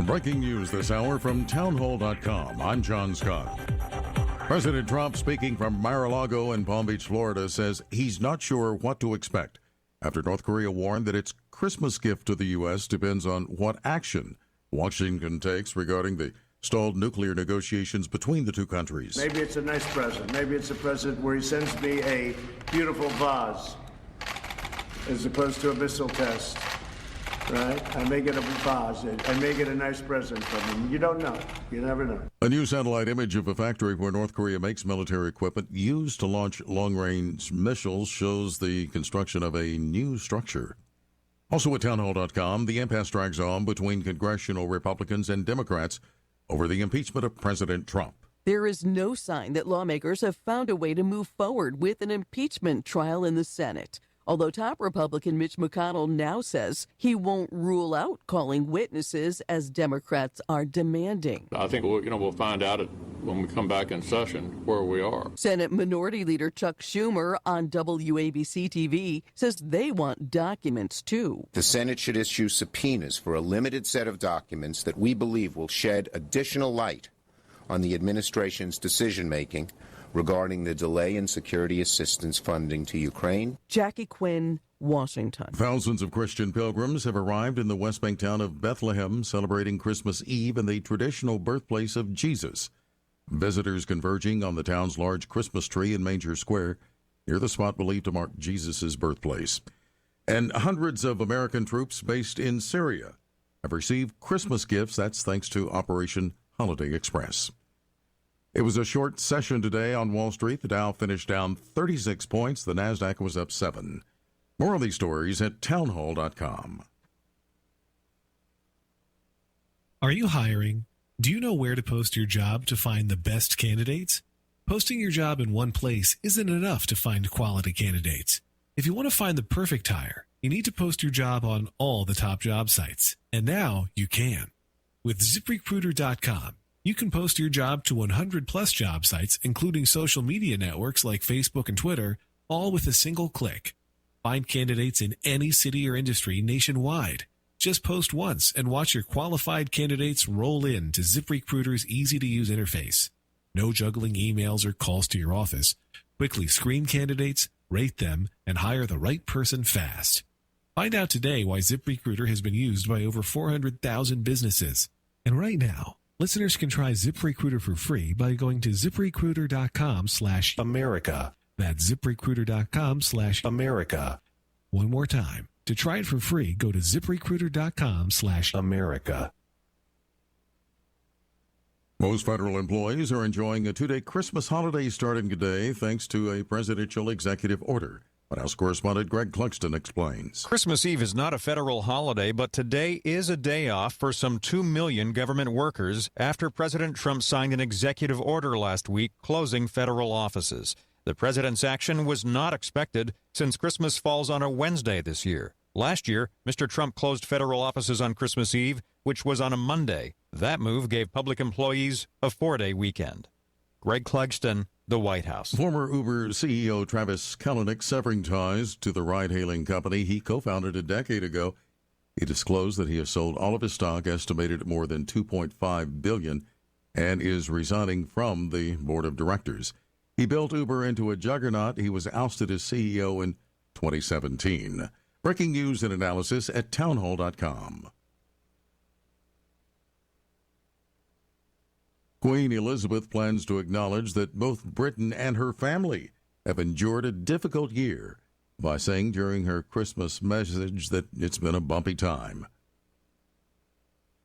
Breaking news this hour from townhall.com. I'm John Scott. President Trump, speaking from Mar-a-Lago in Palm Beach, Florida, says he's not sure what to expect after North Korea warned that its Christmas gift to the U.S. depends on what action Washington takes regarding the stalled nuclear negotiations between the two countries. Maybe it's a nice present. Maybe it's a present where he sends me a beautiful vase as opposed to a missile test. Right? I may get a vase. I may get a nice present from him. You don't know. You never know. A new satellite image of a factory where North Korea makes military equipment used to launch long-range missiles shows the construction of a new structure. Also at townhall.com, the impasse drags on between congressional Republicans and Democrats over the impeachment of President Trump. There is no sign that lawmakers have found a way to move forward with an impeachment trial in the Senate. Although top Republican Mitch McConnell now says he won't rule out calling witnesses as Democrats are demanding. I think we'll find out when we come back in session where we are. Senate Minority Leader Chuck Schumer on WABC TV says they want documents too. The Senate should issue subpoenas for a limited set of documents that we believe will shed additional light on the administration's decision-making regarding the delay in security assistance funding to Ukraine. Jackie Quinn, Washington. Thousands of Christian pilgrims have arrived in the West Bank town of Bethlehem, celebrating Christmas Eve in the traditional birthplace of Jesus. Visitors converging on the town's large Christmas tree in Manger Square, near the spot believed to mark Jesus' birthplace. And hundreds of American troops based in Syria have received Christmas gifts. That's thanks to Operation Holiday Express. It was a short session today on Wall Street. The Dow finished down 36 points. The Nasdaq was up 7. More of these stories at townhall.com. Are you hiring? Do you know where to post your job to find the best candidates? Posting your job in one place isn't enough to find quality candidates. If you want to find the perfect hire, you need to post your job on all the top job sites. And now you can. With ZipRecruiter.com. You can post your job to 100-plus job sites, including social media networks like Facebook and Twitter, all with a single click. Find candidates in any city or industry nationwide. Just post once and watch your qualified candidates roll in to ZipRecruiter's easy-to-use interface. No juggling emails or calls to your office. Quickly screen candidates, rate them, and hire the right person fast. Find out today why ZipRecruiter has been used by over 400,000 businesses. And right now, listeners can try ZipRecruiter for free by going to ZipRecruiter.com/America. That's ZipRecruiter.com/America. One more time. To try it for free, go to ZipRecruiter.com/America. Most federal employees are enjoying a 2-day Christmas holiday starting today thanks to a presidential executive order. White House correspondent Greg Clugston explains. Christmas Eve is not a federal holiday, but today is a day off for some 2 million government workers after President Trump signed an executive order last week closing federal offices. The president's action was not expected since Christmas falls on a Wednesday this year. Last year, Mr. Trump closed federal offices on Christmas Eve, which was on a Monday. That move gave public employees a 4-day weekend. Greg Clugston, the White House. Former Uber CEO Travis Kalanick severing ties to the ride-hailing company he co-founded a decade ago. He disclosed that he has sold all of his stock, estimated at more than $2.5 billion, and is resigning from the board of directors. He built Uber into a juggernaut. He was ousted as CEO in 2017. Breaking news and analysis at townhall.com. Queen Elizabeth plans to acknowledge that both Britain and her family have endured a difficult year by saying during her Christmas message that it's been a bumpy time.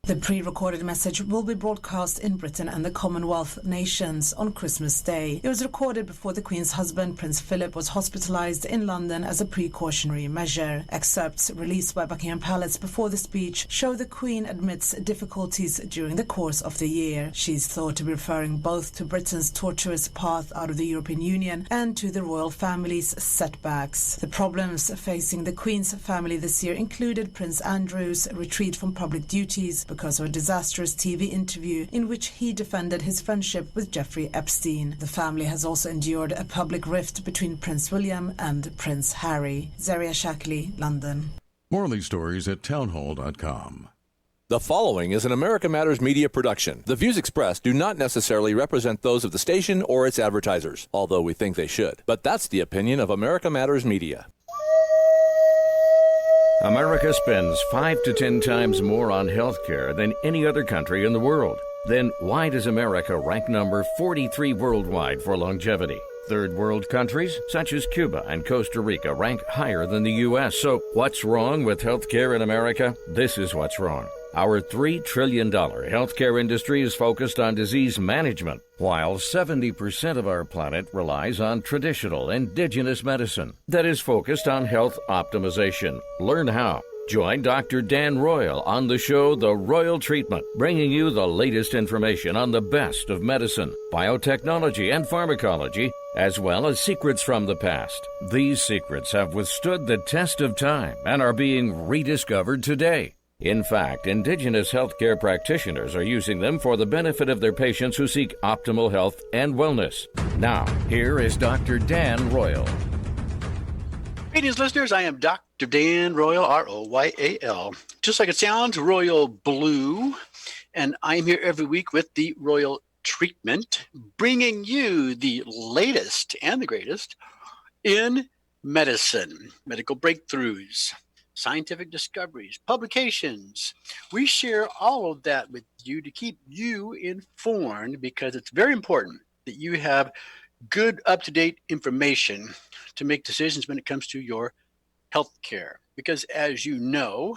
The pre-recorded message will be broadcast in Britain and the Commonwealth nations on Christmas Day. It was recorded before the Queen's husband, Prince Philip, was hospitalized in London as a precautionary measure. Excerpts released by Buckingham Palace before the speech show the Queen admits difficulties during the course of the year. She's thought to be referring both to Britain's tortuous path out of the European Union and to the royal family's setbacks. The problems facing the Queen's family this year included Prince Andrew's retreat from public duties because of a disastrous TV interview in which he defended his friendship with Jeffrey Epstein. The family has also endured a public rift between Prince William and Prince Harry. Zaria Shackley, London. More on these stories at townhall.com. The following is an America Matters Media production. The views expressed do not necessarily represent those of the station or its advertisers, although we think they should. But that's the opinion of America Matters Media. America spends 5 to 10 times more on health care than any other country in the world. Then why does America rank number 43 worldwide for longevity? Third world countries, such as Cuba and Costa Rica, rank higher than the U.S. So what's wrong with health care in America? This is what's wrong. Our $3 trillion healthcare industry is focused on disease management, while 70% of our planet relies on traditional indigenous medicine that is focused on health optimization. Learn how. Join Dr. Dan Royal on the show The Royal Treatment, bringing you the latest information on the best of medicine, biotechnology, and pharmacology, as well as secrets from the past. These secrets have withstood the test of time and are being rediscovered today. In fact, indigenous healthcare practitioners are using them for the benefit of their patients who seek optimal health and wellness. Now, here is Dr. Dan Royal. Greetings, listeners. I am Dr. Dan Royal, R-O-Y-A-L. Just like it sounds, Royal Blue. And I'm here every week with the Royal Treatment, bringing you the latest and the greatest in medicine, medical breakthroughs, scientific discoveries, publications. We share all of that with you to keep you informed, because it's very important that you have good, up-to-date information to make decisions when it comes to your health care. Because as you know,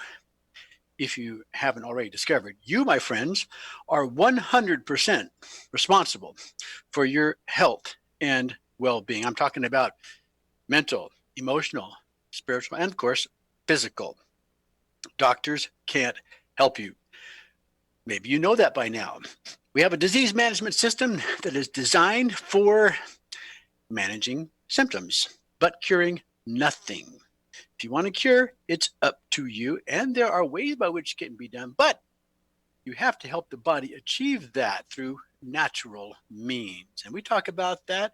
if you haven't already discovered, you, my friends, are 100% responsible for your health and well-being. I'm talking about mental, emotional, spiritual, and of course, physical. Doctors can't help you. Maybe you know that by now. We have a disease management system that is designed for managing symptoms, but curing nothing. If you want to cure, it's up to you, and there are ways by which it can be done, but you have to help the body achieve that through natural means. And we talk about that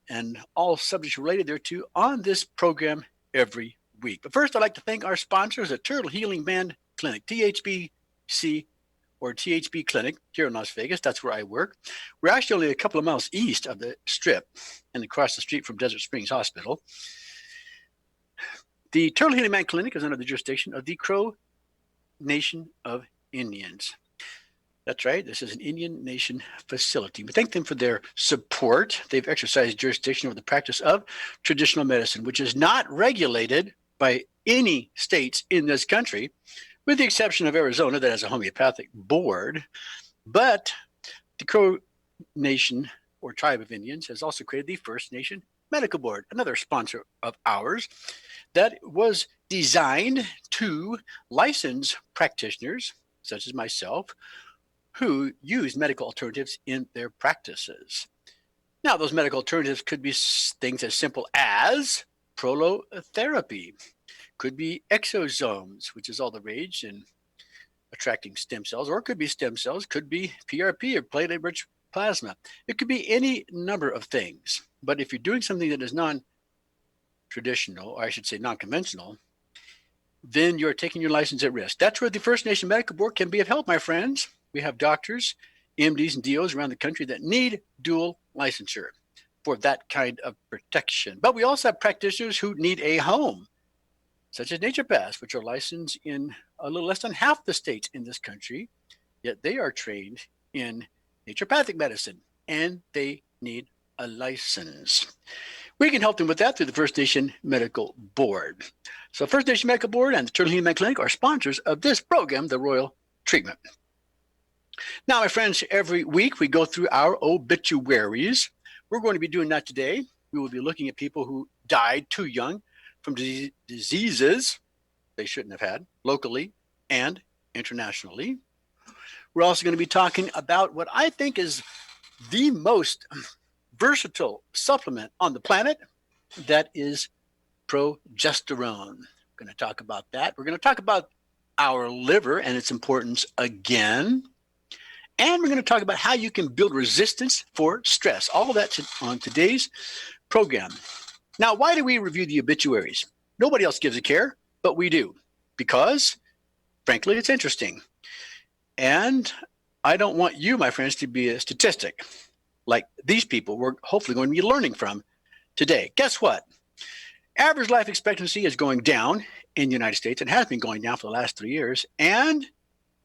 and all subjects related thereto on this program every week. But first, I'd like to thank our sponsors, the Turtle Healing Band Clinic, THBC or THB Clinic here in Las Vegas. That's where I work. We're actually only a couple of miles east of the Strip and across the street from Desert Springs Hospital. The Turtle Healing Band Clinic is under the jurisdiction of the Crow Nation of Indians. That's right. This is an Indian Nation facility. We thank them for their support. They've exercised jurisdiction over the practice of traditional medicine, which is not regulated by any states in this country, with the exception of Arizona, that has a homeopathic board. But the Crow Nation, or Tribe of Indians, has also created the First Nation Medical Board, another sponsor of ours, that was designed to license practitioners, such as myself, who use medical alternatives in their practices. Now, those medical alternatives could be things as simple as prolotherapy, could be exosomes, which is all the rage in attracting stem cells, or it could be stem cells, could be PRP or platelet-rich plasma. It could be any number of things. But if you're doing something that is non-traditional, or I should say non-conventional, then you're taking your license at risk. That's where the First Nation Medical Board can be of help, my friends. We have doctors, MDs, and DOs around the country that need dual licensure for that kind of protection. But we also have practitioners who need a home, such as naturopaths, which are licensed in a little less than half the states in this country, yet they are trained in naturopathic medicine, and they need a license. We can help them with that through the First Nation Medical Board. So First Nation Medical Board and the Turtle Healing Band Clinic are sponsors of this program, The Royal Treatment. Now, my friends, every week we go through our obituaries. We're going to be doing that today. We will be looking at people who died too young from diseases they shouldn't have had, locally and internationally. We're also going to be talking about what I think is the most versatile supplement on the planet, that is progesterone. We're going to talk about that. We're going to talk about our liver and its importance again. And we're going to talk about how you can build resistance for stress. All of that on today's program. Now, why do we review the obituaries? Nobody else gives a care, but we do. Because, frankly, it's interesting. And I don't want you, my friends, to be a statistic like these people we're hopefully going to be learning from today. Guess what? Average life expectancy is going down in the United States. It has been going down for the last 3 years. And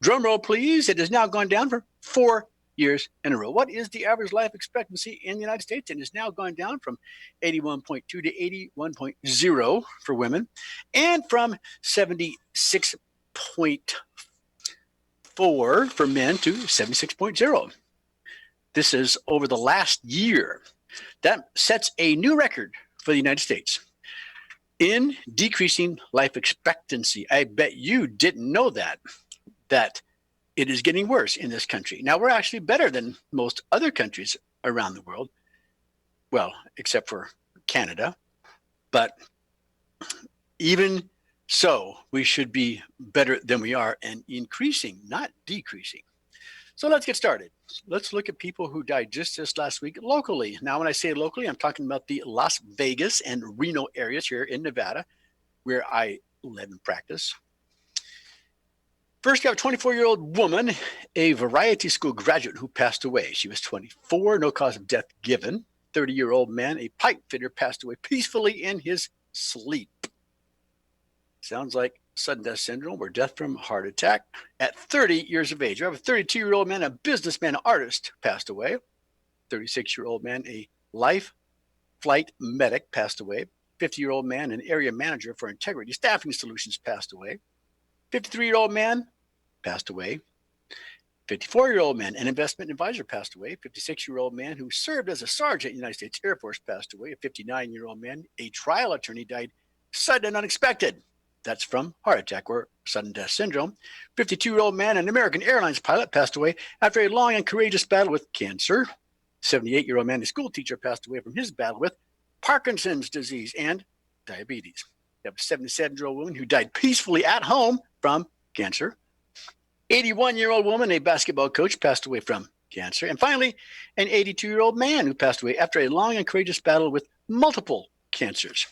drum roll, please, it has now gone down for 4 years in a row. What is the average life expectancy in the United States? It has now gone down from 81.2 to 81.0 for women, and from 76.4 for men to 76.0. This is over the last year. That sets a new record for the United States in decreasing life expectancy. I bet you didn't know that it is getting worse in this country. Now, we're actually better than most other countries around the world. Well, except for Canada. But even so, we should be better than we are and increasing, not decreasing. So let's get started. Let's look at people who died just this last week locally. Now, when I say locally, I'm talking about the Las Vegas and Reno areas here in Nevada, where I live and practice. First, you have a 24-year-old woman, a variety school graduate who passed away. She was 24, no cause of death given. 30-year-old man, a pipe fitter, passed away peacefully in his sleep. Sounds like sudden death syndrome or death from heart attack at 30 years of age. You have a 32-year-old man, a businessman, an artist, passed away. 36-year-old man, a life flight medic, passed away. 50-year-old man, an area manager for Integrity Staffing Solutions, passed away. 53-year-old man, passed away. 54-year-old man, an investment advisor, passed away. 56-year-old man who served as a sergeant in the United States Air Force, passed away. A 59-year-old man, a trial attorney, died sudden and unexpected. That's from heart attack or sudden death syndrome. 52-year-old man, an American Airlines pilot, passed away after a long and courageous battle with cancer. 78-year-old man, a school teacher, passed away from his battle with Parkinson's disease and diabetes. You have a 77-year-old woman who died peacefully at home from cancer. 81-year-old woman, a basketball coach, passed away from cancer. And finally, an 82-year-old man who passed away after a long and courageous battle with multiple cancers.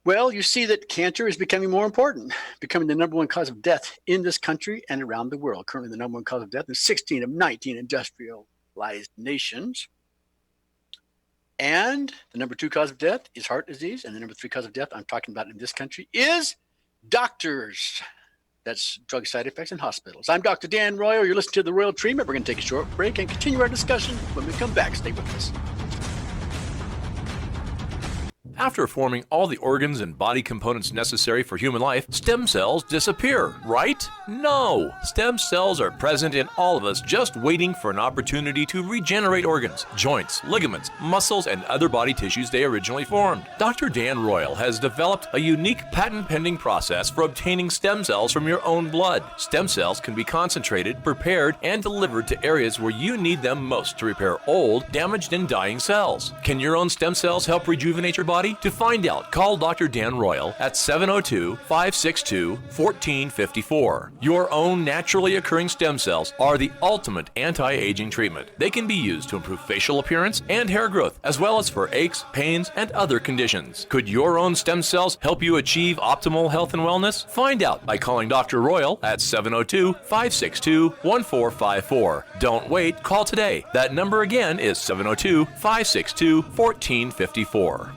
Well, you see that cancer is becoming more important, becoming the number one cause of death in this country and around the world. Currently, the number one cause of death in 16 of 19 industrialized nations. And the number two cause of death is heart disease. And the number three cause of death I'm talking about in this country is doctors. That's drug side effects in hospitals. I'm Dr. Dan Royal. You're listening to The Royal Treatment. We're going to take a short break and continue our discussion when we come back. Stay with us. After forming all the organs and body components necessary for human life, stem cells disappear, right? No! Stem cells are present in all of us, just waiting for an opportunity to regenerate organs, joints, ligaments, muscles, and other body tissues they originally formed. Dr. Dan Royal has developed a unique patent-pending process for obtaining stem cells from your own blood. Stem cells can be concentrated, prepared, and delivered to areas where you need them most to repair old, damaged, and dying cells. Can your own stem cells help rejuvenate your body? To find out, call Dr. Dan Royal at 702-562-1454. Your own naturally occurring stem cells are the ultimate anti-aging treatment. They can be used to improve facial appearance and hair growth, as well as for aches, pains, and other conditions. Could your own stem cells help you achieve optimal health and wellness? Find out by calling Dr. Royal at 702-562-1454. Don't wait, call today. That number again is 702-562-1454.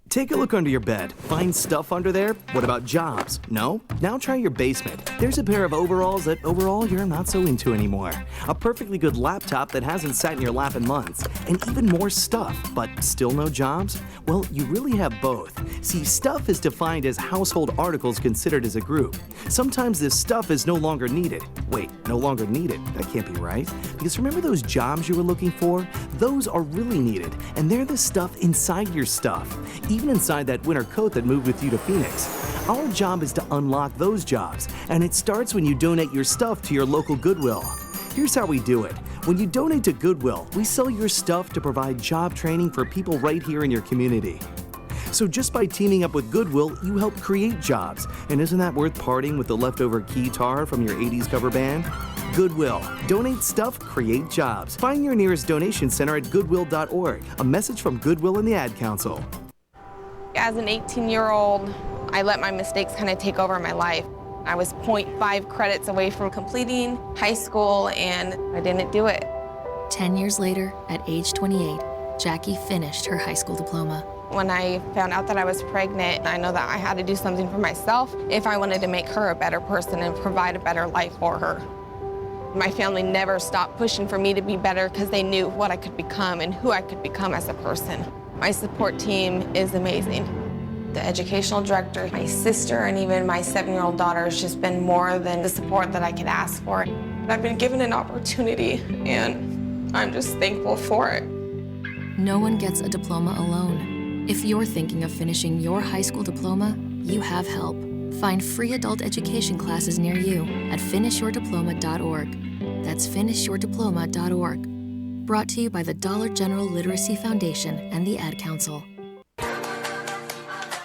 Take a look under your bed. Find stuff under there? What about jobs? No? Now try your basement. There's a pair of overalls that overall you're not so into anymore. A perfectly good laptop that hasn't sat in your lap in months. And even more stuff, but still no jobs? Well, you really have both. See, stuff is defined as household articles considered as a group. Sometimes this stuff is no longer needed. Wait, no longer needed? That can't be right. Because remember those jobs you were looking for? Those are really needed, and they're the stuff inside your stuff. Even inside that winter coat that moved with you to Phoenix. Our job is to unlock those jobs, and it starts when you donate your stuff to your local Goodwill. Here's how we do it. When you donate to Goodwill, we sell your stuff to provide job training for people right here in your community. So just by teaming up with Goodwill, you help create jobs. And isn't that worth parting with the leftover guitar from your 80s cover band? Goodwill. Donate stuff, create jobs. Find your nearest donation center at goodwill.org. A message from Goodwill and the Ad Council. As an 18-year-old, I let my mistakes kind of take over my life. I was 0.5 credits away from completing high school, and I didn't do it. 10 years later, at age 28, Jackie finished her high school diploma. When I found out that I was pregnant, I know that I had to do something for myself if I wanted to make her a better person and provide a better life for her. My family never stopped pushing for me to be better because they knew what I could become and who I could become as a person. My support team is amazing. The educational director, my sister, and even my 7-year-old daughter has just been more than the support that I could ask for. I've been given an opportunity, and I'm just thankful for it. No one gets a diploma alone. If you're thinking of finishing your high school diploma, you have help. Find free adult education classes near you at finishyourdiploma.org. That's finishyourdiploma.org. Brought to you by the Dollar General Literacy Foundation and the Ad Council.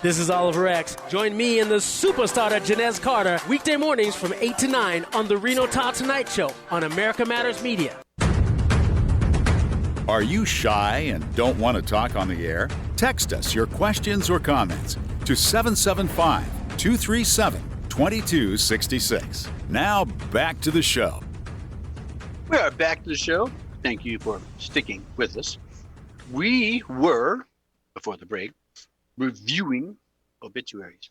This is Oliver X. Join me and the superstar Janez Carter weekday mornings from 8 to 9 on the Reno Todd Tonight Show on America Matters Media. Are you shy and don't want to talk on the air? Text us your questions or comments to 775-237-2266. Now back to the show. We are back to the show. Thank you for sticking with us. We were, before the break, reviewing obituaries.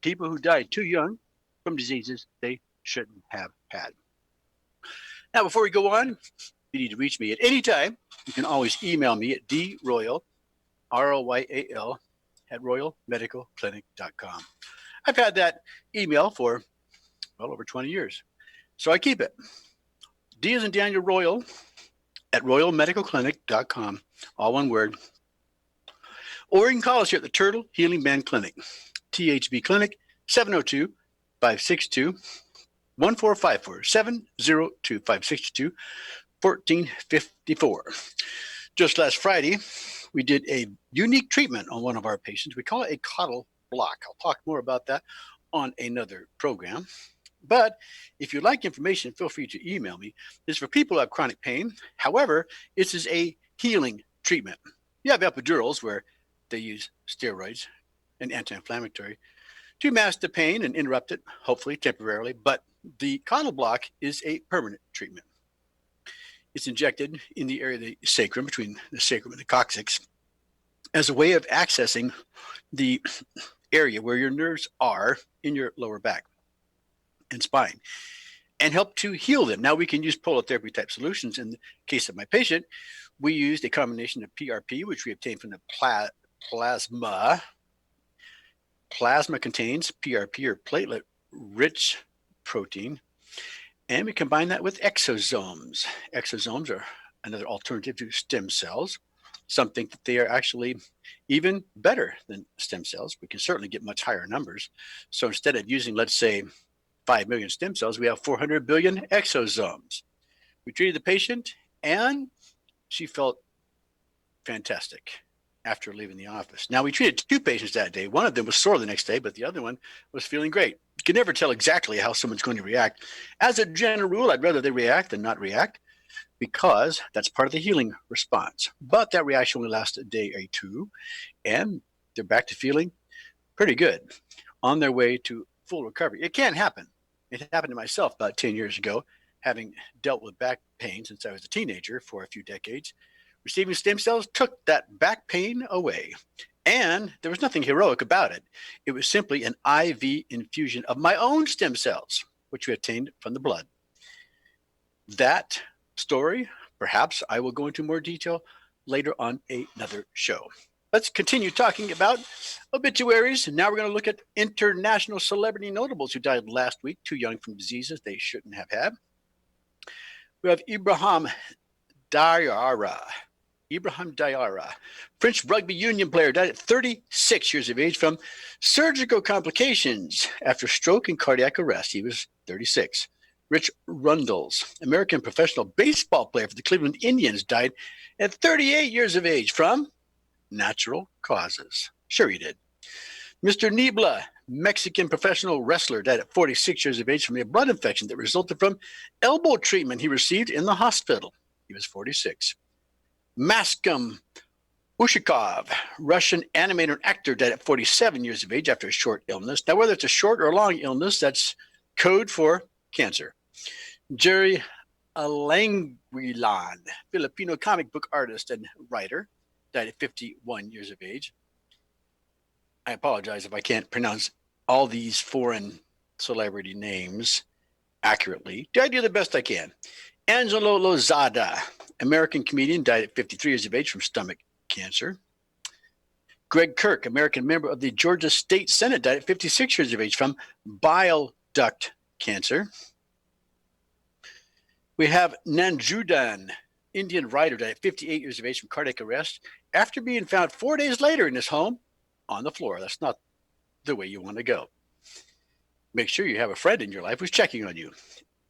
People who died too young from diseases they shouldn't have had. Now, before we go on, if you need to reach me at any time, you can always email me at droyal, R-O-Y-A-L, at royalmedicalclinic.com. I've had that email for, well, over 20 years, so I keep it. D as in Daniel Royal at royalmedicalclinic.com, all one word. Or you can call us here at the Turtle Healing Band Clinic, THB Clinic, 702-562-1454, 702-562-1454. Just last Friday, we did a unique treatment on one of our patients. We call it a caudal block. I'll talk more about that on another program. But if you'd like information, feel free to email me. This is for people who have chronic pain. However, this is a healing treatment. You have epidurals where they use steroids and anti-inflammatory to mask the pain and interrupt it, hopefully temporarily. But the caudal block is a permanent treatment. It's injected in the area of the sacrum, between the sacrum and the coccyx, as a way of accessing the area where your nerves are in your lower back and spine, and help to heal them. Now we can use prolotherapy type solutions. In the case of my patient, we used a combination of PRP, which we obtained from the plasma. Plasma contains PRP, or platelet-rich protein, and we combine that with exosomes. Exosomes are another alternative to stem cells. Some think that they are actually even better than stem cells. We can certainly get much higher numbers. So instead of using, let's say, 5 million stem cells, we have 400 billion exosomes. We treated the patient, and she felt fantastic after leaving the office. Now, we treated 2 patients that day. One of them was sore the next day, but the other one was feeling great. You can never tell exactly how someone's going to react. As a general rule, I'd rather they react than not react, because that's part of the healing response. But that reaction only lasts a day or 2, and they're back to feeling pretty good, on their way to full recovery. It can happen. It happened to myself about 10 years ago, having dealt with back pain since I was a teenager for a few decades. Receiving stem cells took that back pain away. And there was nothing heroic about it. It was simply an IV infusion of my own stem cells, which we obtained from the blood. That story, perhaps I will go into more detail later on another show. Let's continue talking about obituaries. Now we're going to look at international celebrity notables who died last week, too young from diseases they shouldn't have had. We have Ibrahim Diarra. French rugby union player, died at 36 years of age from surgical complications after stroke and cardiac arrest. He was 36. Rich Rundles, American professional baseball player for the Cleveland Indians, died at 38 years of age from natural causes. Sure he did. Mr. Nibla, Mexican professional wrestler, died at 46 years of age from a blood infection that resulted from elbow treatment he received in the hospital. He was 46. Maskim Ushakov, Russian animator and actor, died at 47 years of age after a short illness. Now, whether it's a short or long illness, that's code for cancer. Jerry Alanguilan, Filipino comic book artist and writer, died at 51 years of age. I apologize if I can't pronounce all these foreign celebrity names accurately. I do the best I can. Angelo Lozada, American comedian, died at 53 years of age from stomach cancer. Greg Kirk, American member of the Georgia State Senate, died at 56 years of age from bile duct cancer. We have Nanjudan, Indian writer, died at 58 years of age from cardiac arrest after being found 4 days later in his home on the floor. That's not the way you want to go. Make sure you have a friend in your life who's checking on you.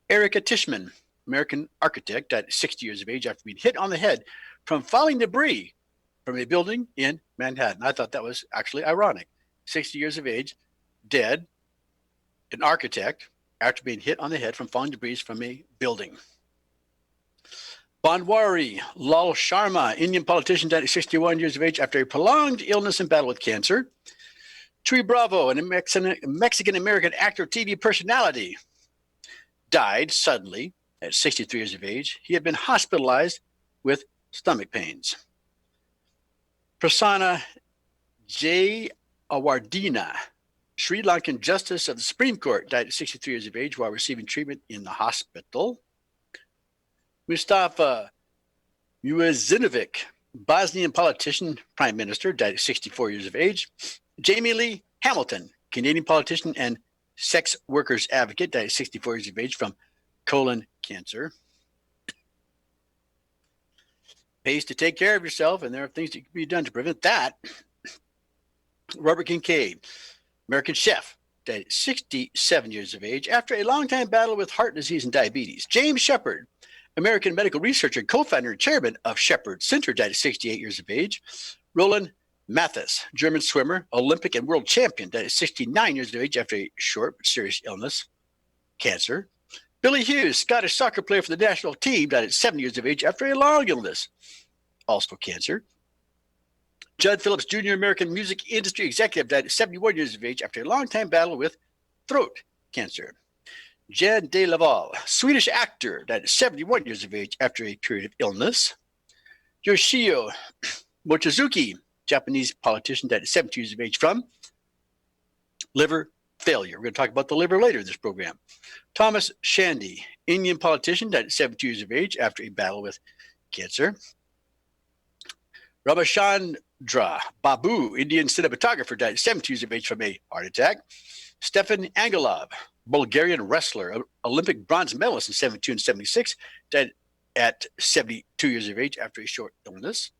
Erica Tishman, American architect, died at 60 years of age after being hit on the head from falling debris from a building in Manhattan. I thought that was actually ironic. 60 years of age, dead, an architect, after being hit on the head from falling debris from a building. Banwari Lal Sharma, Indian politician, died at 61 years of age after a prolonged illness and battle with cancer. Tree Bravo, a Mexican-American actor, TV personality, died suddenly at 63 years of age. He had been hospitalized with stomach pains. Prasanna Jayawardena, Sri Lankan Justice of the Supreme Court, died at 63 years of age while receiving treatment in the hospital. Mustafa Muazzinovic, Bosnian politician, prime minister, died at 64 years of age. Jamie Lee Hamilton, Canadian politician and sex workers advocate, died at 64 years of age from colon cancer. Pays to take care of yourself, and there are things that can be done to prevent that. Robert Kincaid, American chef, died at 67 years of age after a long-time battle with heart disease and diabetes. James Shepard, American medical researcher, co-founder and chairman of Shepard Center, died at 68 years of age. Roland Mathis, German swimmer, Olympic and world champion, died at 69 years of age after a short but serious illness, cancer. Billy Hughes, Scottish soccer player for the national team, died at 7 years of age after a long illness, also cancer. Judd Phillips Jr., American music industry executive, died at 71 years of age after a long-time battle with throat cancer. Jan de Laval, Swedish actor, died at 71 years of age after a period of illness. Yoshio Mochizuki, Japanese politician, died at 70 years of age from liver failure. We're going to talk about the liver later in this program. Thomas Shandy, Indian politician, died at 72 years of age after a battle with cancer. Ramachandra Babu, Indian cinematographer, died at 72 years of age from a heart attack. Stefan Angelov, Bulgarian wrestler, Olympic bronze medalist in 72 and 76, died at 72 years of age after a short illness.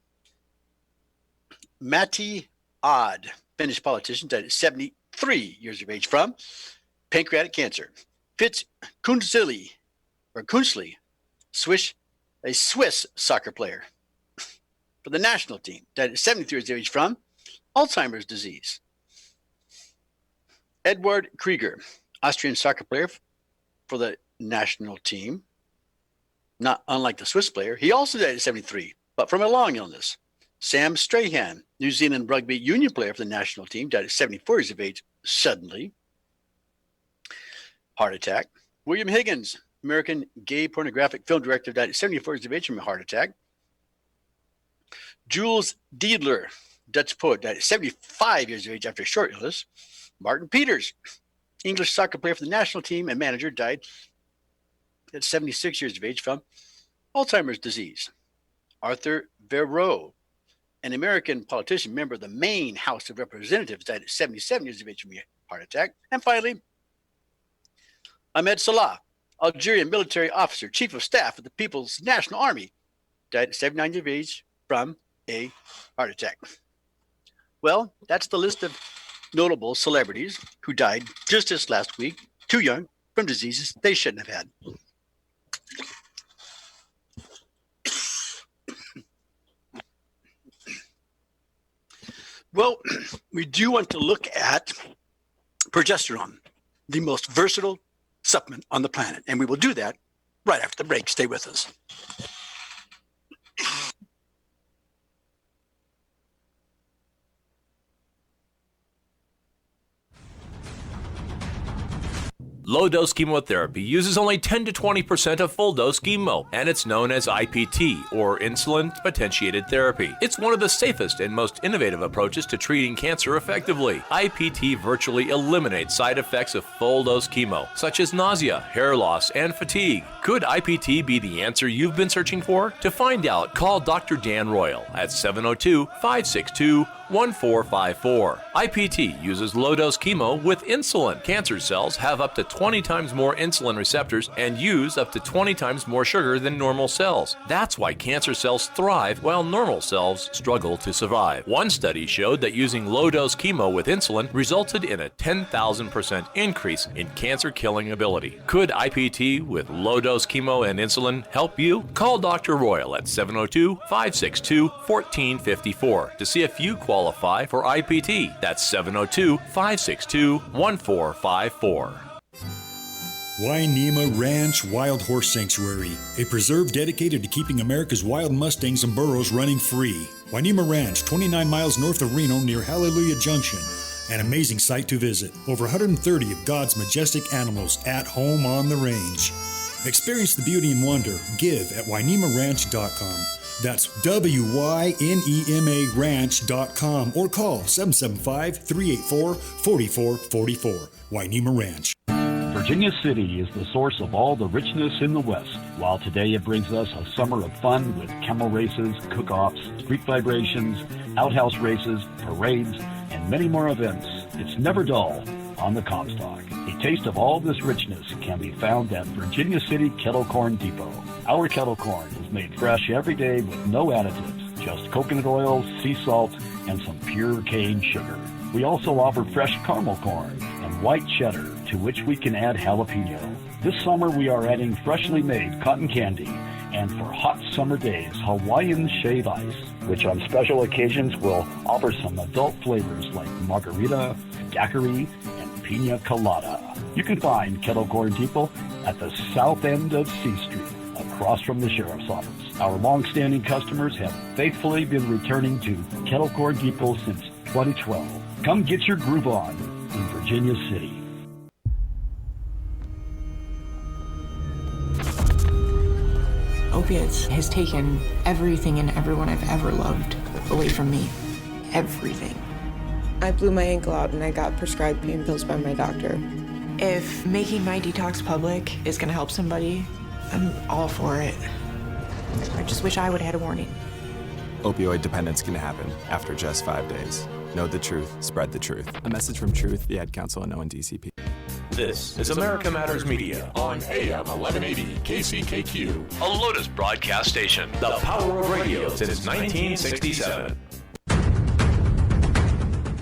Matti Odd, Finnish politician, died at 73 years of age from pancreatic cancer. Fitz Kunzli, a Swiss soccer player for the national team, died at 73 years of age from Alzheimer's disease. Edward Krieger, Austrian soccer player for the national team, not unlike the Swiss player. He also died at 73, but from a long illness. Sam Strahan, New Zealand rugby union player for the national team, died at 74 years of age suddenly. Heart attack. William Higgins, American gay pornographic film director, died at 74 years of age from a heart attack. Jules Diedler, Dutch poet, died at 75 years of age after a short illness. Martin Peters, English soccer player for the national team and manager, died at 76 years of age from Alzheimer's disease. Arthur Verreau, an American politician, member of the Maine House of Representatives, died at 77 years of age from a heart attack. And finally, Ahmed Salah, Algerian military officer, chief of staff of the People's National Army, died at 79 years of age from a heart attack. Well, that's the list of notable celebrities who died just this last week, too young, from diseases they shouldn't have had. Well, we do want to look at progesterone, the most versatile supplement on the planet, and we will do that right after the break. Stay with us. Low-dose chemotherapy uses only 10 to 20% of full-dose chemo, and it's known as IPT, or insulin-potentiated therapy. It's one of the safest and most innovative approaches to treating cancer effectively. IPT virtually eliminates side effects of full-dose chemo, such as nausea, hair loss, and fatigue. Could IPT be the answer you've been searching for? To find out, call Dr. Dan Royal at 702-562-1454. IPT uses low-dose chemo with insulin. Cancer cells have up to 20 times more insulin receptors and use up to 20 times more sugar than normal cells. That's why cancer cells thrive while normal cells struggle to survive. One study showed that using low-dose chemo with insulin resulted in a 10,000% increase in cancer-killing ability. Could IPT with low-dose chemo and insulin help you? Call Dr. Royal at 702-562-1454 to see if you qualify for IPT. That's 702-562-1454. Wainema Ranch Wild Horse Sanctuary, a preserve dedicated to keeping America's wild Mustangs and burros running free. Wainema Ranch, 29 miles north of Reno near Hallelujah Junction. An amazing sight to visit. Over 130 of God's majestic animals at home on the range. Experience the beauty and wonder. Give at WaiNemaRanch.com. That's WYNEMA Ranch.com or call 775-384-4444. Wainema Ranch. Virginia City is the source of all the richness in the West. While today it brings us a summer of fun with camel races, cook-offs, street vibrations, outhouse races, parades, and many more events, it's never dull on the Comstock. A taste of all this richness can be found at Virginia City Kettle Corn Depot. Our kettle corn is made fresh every day with no additives, just coconut oil, sea salt, and some pure cane sugar. We also offer fresh caramel corn and white cheddar, to which we can add jalapeno. This summer we are adding freshly made cotton candy, and for hot summer days, Hawaiian shave ice, which on special occasions will offer some adult flavors like margarita, daiquiri, and pina colada. You can find Kettle Corn Depot at the south end of C Street, across from the Sheriff's Office. Our long-standing customers have faithfully been returning to Kettle Corn Depot since 2012. Come get your groove on in Virginia City. Opiates has taken everything and everyone I've ever loved away from me. Everything. I blew my ankle out and I got prescribed pain pills by my doctor. If making my detox public is gonna help somebody, I'm all for it. I just wish I would have had a warning. Opioid dependence can happen after just 5 days. Know the truth, spread the truth. A message from Truth, the Ad Council, and ONDCP. This is America Matters Media on AM 1180 KCKQ, a Lotus broadcast station, the power of radio since 1967.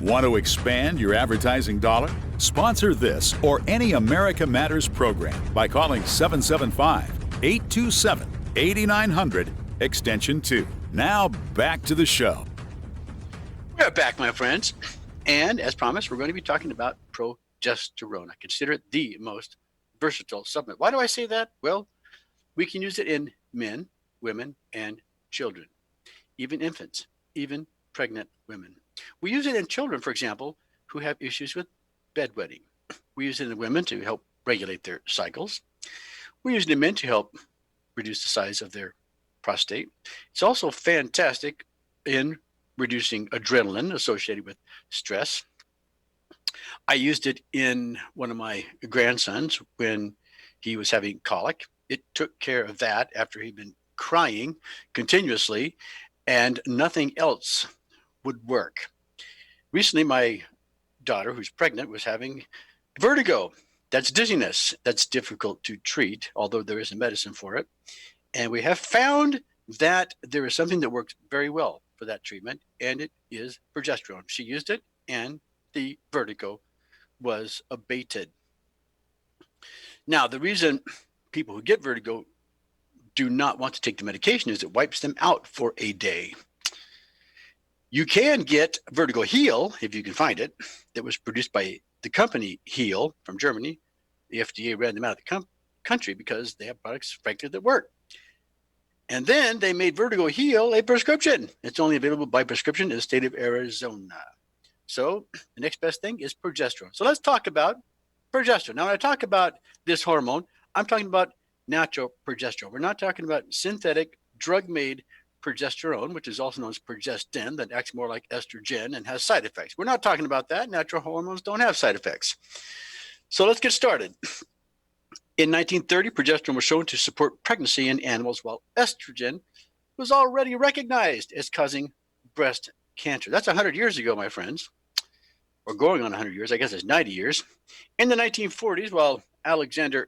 Want to expand your advertising dollar? Sponsor this or any America Matters program by calling 775-827-8900, extension 2. Now back to the show. We're back, my friends. And as promised, we're going to be talking about progesterone. I consider it the most versatile supplement. Why do I say that? Well, we can use it in men, women, and children, even infants, even pregnant women. We use it in children, for example, who have issues with bedwetting. We use it in women to help regulate their cycles. We use it in men to help reduce the size of their prostate. It's also fantastic in reducing adrenaline associated with stress. I used it in one of my grandsons when he was having colic. It took care of that after he'd been crying continuously and nothing else would work. Recently, my daughter, who's pregnant, was having vertigo. That's dizziness. That's difficult to treat, although there is a medicine for it. And we have found that there is something that works very well for that treatment, and it is progesterone. She used it, and the vertigo was abated. Now, the reason people who get vertigo do not want to take the medication is it wipes them out for a day. You can get Vertigo Heal, if you can find it, that was produced by the company Heal from Germany. The FDA ran them out of the country because they have products, frankly, that work. And then they made Vertigo Heal a prescription. It's only available by prescription in the state of Arizona. So the next best thing is progesterone. So let's talk about progesterone. Now, when I talk about this hormone, I'm talking about natural progesterone. We're not talking about synthetic drug-made progesterone, which is also known as progestin, that acts more like estrogen and has side effects. We're not talking about that. Natural hormones don't have side effects. So let's get started. In 1930, progesterone was shown to support pregnancy in animals, while estrogen was already recognized as causing breast cancer. That's 100 years ago, my friends, or going on 100 years. I guess it's 90 years. In the 1940s, while Alexander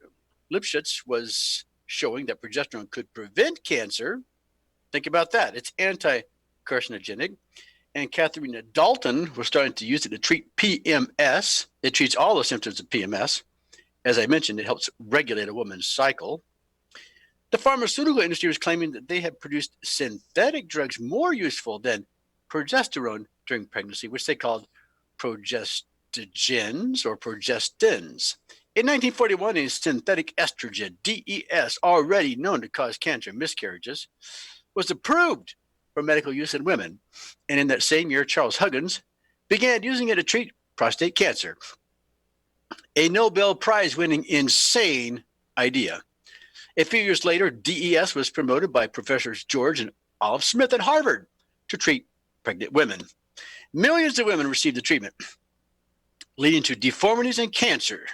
Lipschitz was showing that progesterone could prevent cancer, think about that. It's anti-carcinogenic. And Catherine Dalton was starting to use it to treat PMS. It treats all the symptoms of PMS. As I mentioned, it helps regulate a woman's cycle. The pharmaceutical industry was claiming that they had produced synthetic drugs more useful than progesterone during pregnancy, which they called progestogens or progestins. In 1941, a synthetic estrogen, DES, already known to cause cancer and miscarriages, was approved for medical use in women. And in that same year, Charles Huggins began using it to treat prostate cancer. A Nobel Prize-winning insane idea. A few years later, DES was promoted by Professors George and Olive Smith at Harvard to treat pregnant women. Millions of women received the treatment, leading to deformities and cancers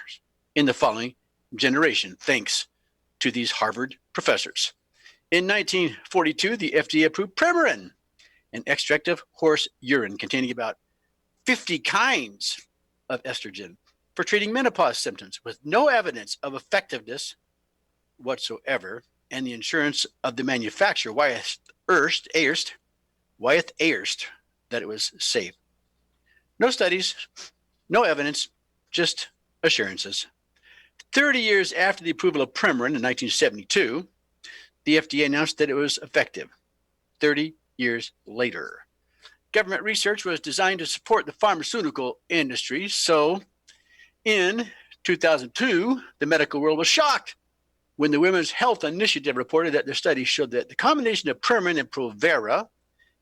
in the following generation, thanks to these Harvard professors. In 1942, the FDA approved Premarin, an extract of horse urine containing about 50 kinds of estrogen for treating menopause symptoms, with no evidence of effectiveness whatsoever, and the insurance of the manufacturer, Wyeth Ayerst, that it was safe. No studies, no evidence, just assurances. 30 years after the approval of Premarin in 1972, the FDA announced that it was effective. 30 years later. Government research was designed to support the pharmaceutical industry, so in 2002, the medical world was shocked when the Women's Health Initiative reported that their study showed that the combination of Premarin and Provera,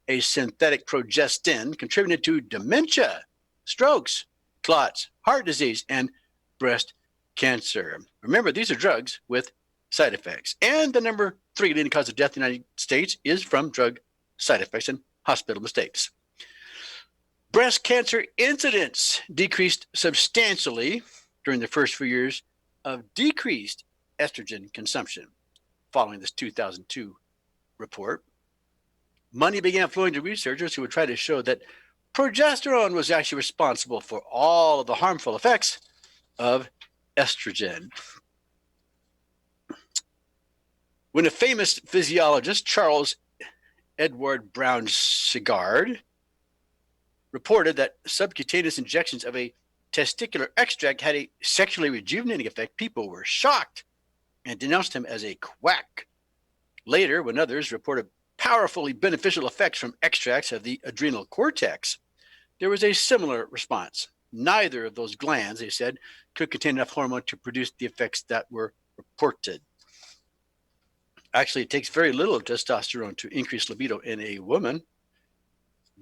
a synthetic progestin, contributed to dementia, strokes, clots, heart disease, and breast cancer. Remember, these are drugs with side effects. And the number 3 leading cause of death in the United States is from drug side effects and hospital mistakes. Breast cancer incidence decreased substantially during the first few years of decreased estrogen consumption. Following this 2002 report, money began flowing to researchers who would try to show that progesterone was actually responsible for all of the harmful effects of estrogen. When a famous physiologist, Charles Edward Brown Sigard, reported that subcutaneous injections of a testicular extract had a sexually rejuvenating effect, people were shocked and denounced him as a quack. Later, when others reported powerfully beneficial effects from extracts of the adrenal cortex, there was a similar response. Neither of those glands, they said, could contain enough hormone to produce the effects that were reported. Actually, it takes very little testosterone to increase libido in a woman.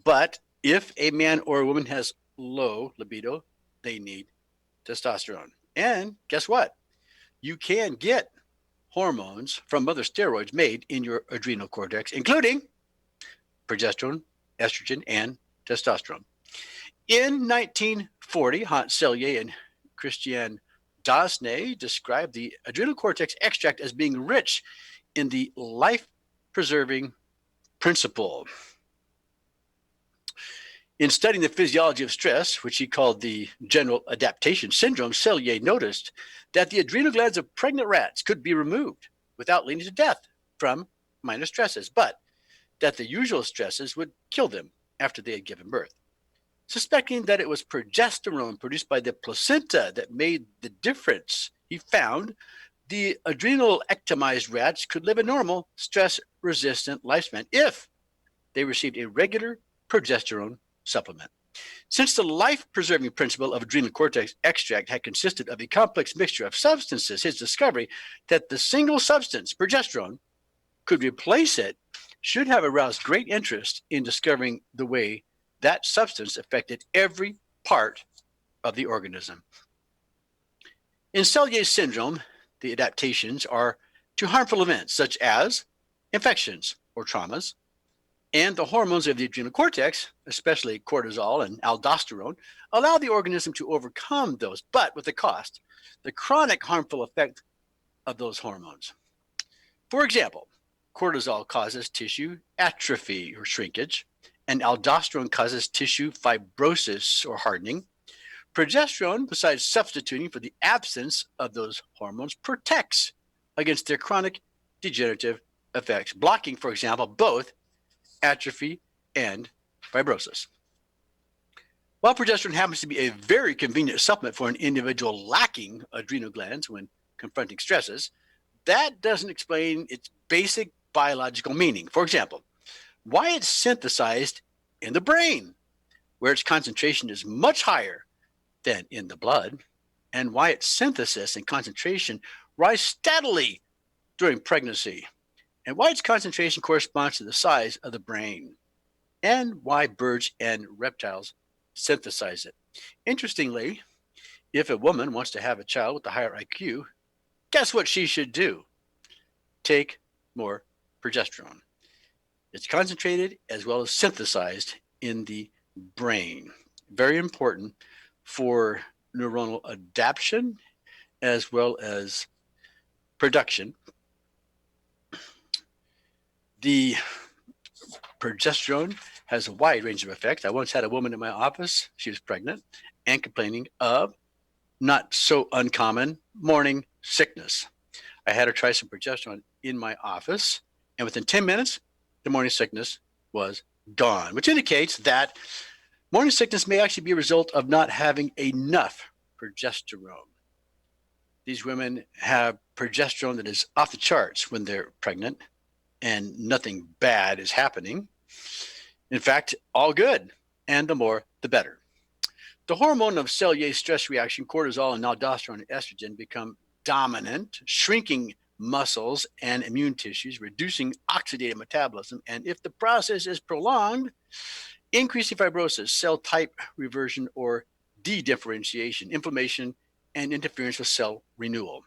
But if a man or a woman has low libido, they need testosterone. And guess what? You can get hormones from other steroids made in your adrenal cortex, including progesterone, estrogen, and testosterone. In 1940, Hans Selye and Christian Dasne described the adrenal cortex extract as being rich in the life-preserving principle. In studying the physiology of stress, which he called the general adaptation syndrome, Selye noticed that the adrenal glands of pregnant rats could be removed without leading to death from minor stresses, but that the usual stresses would kill them after they had given birth. Suspecting that it was progesterone produced by the placenta that made the difference, he found the adrenal ectomized rats could live a normal, stress-resistant lifespan if they received a regular progesterone supplement. Since the life-preserving principle of adrenal cortex extract had consisted of a complex mixture of substances, his discovery that the single substance, progesterone, could replace it should have aroused great interest in discovering the way that substance affected every part of the organism. In Celiac syndrome, the adaptations are to harmful events such as infections or traumas, and the hormones of the adrenal cortex, especially cortisol and aldosterone, allow the organism to overcome those, but with a cost, the chronic harmful effect of those hormones. For example, cortisol causes tissue atrophy or shrinkage, and aldosterone causes tissue fibrosis or hardening. Progesterone, besides substituting for the absence of those hormones, protects against their chronic degenerative effects, blocking, for example, both atrophy and fibrosis. While progesterone happens to be a very convenient supplement for an individual lacking adrenal glands when confronting stresses, that doesn't explain its basic biological meaning. For example, why it's synthesized in the brain, where its concentration is much higher than in the blood, and why its synthesis and concentration rise steadily during pregnancy, and why its concentration corresponds to the size of the brain, and why birds and reptiles synthesize it. Interestingly, if a woman wants to have a child with a higher IQ, guess what she should do? Take more progesterone. It's concentrated as well as synthesized in the brain. Very important for neuronal adaptation as well as production. The progesterone has a wide range of effects. I once had a woman in my office. She was pregnant and complaining of not so uncommon morning sickness. I had her try some progesterone in my office, and within 10 minutes, the morning sickness was gone, which indicates that morning sickness may actually be a result of not having enough progesterone. These women have progesterone that is off the charts when they're pregnant, and nothing bad is happening. In fact, all good, and the more, the better. The hormone of Celiac stress reaction, cortisol and aldosterone and estrogen become dominant, shrinking muscles and immune tissues, reducing oxidative metabolism, and if the process is prolonged, increasing fibrosis, cell type reversion or de-differentiation, inflammation, and interference with cell renewal.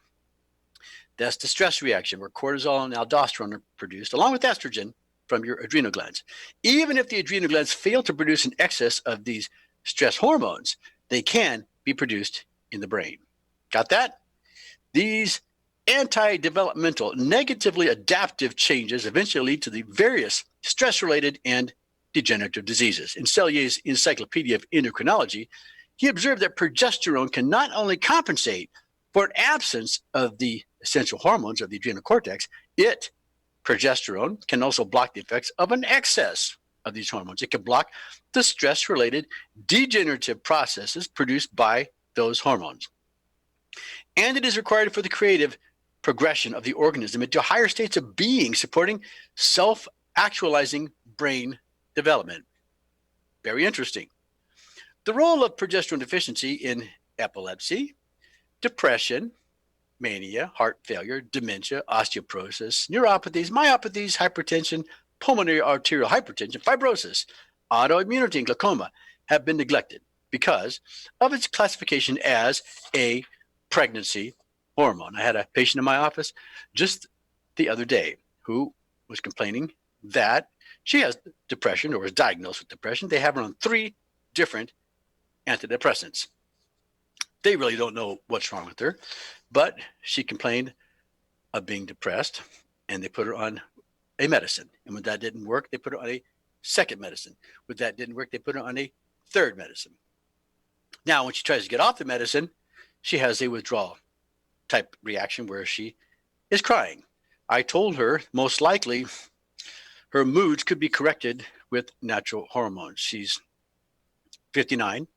That's the stress reaction where cortisol and aldosterone are produced along with estrogen from your adrenal glands. Even if the adrenal glands fail to produce an excess of these stress hormones, they can be produced in the brain. Got that? These anti-developmental, negatively adaptive changes eventually lead to the various stress-related and degenerative diseases. In Celiac's Encyclopedia of Endocrinology, he observed that progesterone can not only compensate for an absence of the essential hormones of the adrenal cortex, progesterone can also block the effects of an excess of these hormones. It can block the stress-related degenerative processes produced by those hormones. And it is required for the creative progression of the organism into higher states of being, supporting self-actualizing brain development. Very interesting. The role of progesterone deficiency in epilepsy, depression, mania, heart failure, dementia, osteoporosis, neuropathies, myopathies, hypertension, pulmonary arterial hypertension, fibrosis, autoimmunity, and glaucoma have been neglected because of its classification as a pregnancy hormone. I had a patient in my office just the other day who was complaining that she has depression or was diagnosed with depression. They have her on 3 different antidepressants. They really don't know what's wrong with her, but she complained of being depressed, and they put her on a medicine. And when that didn't work, they put her on a second medicine. When that didn't work, they put her on a third medicine. Now, when she tries to get off the medicine, she has a withdrawal type reaction where she is crying. I told her most likely her moods could be corrected with natural hormones. She's 59.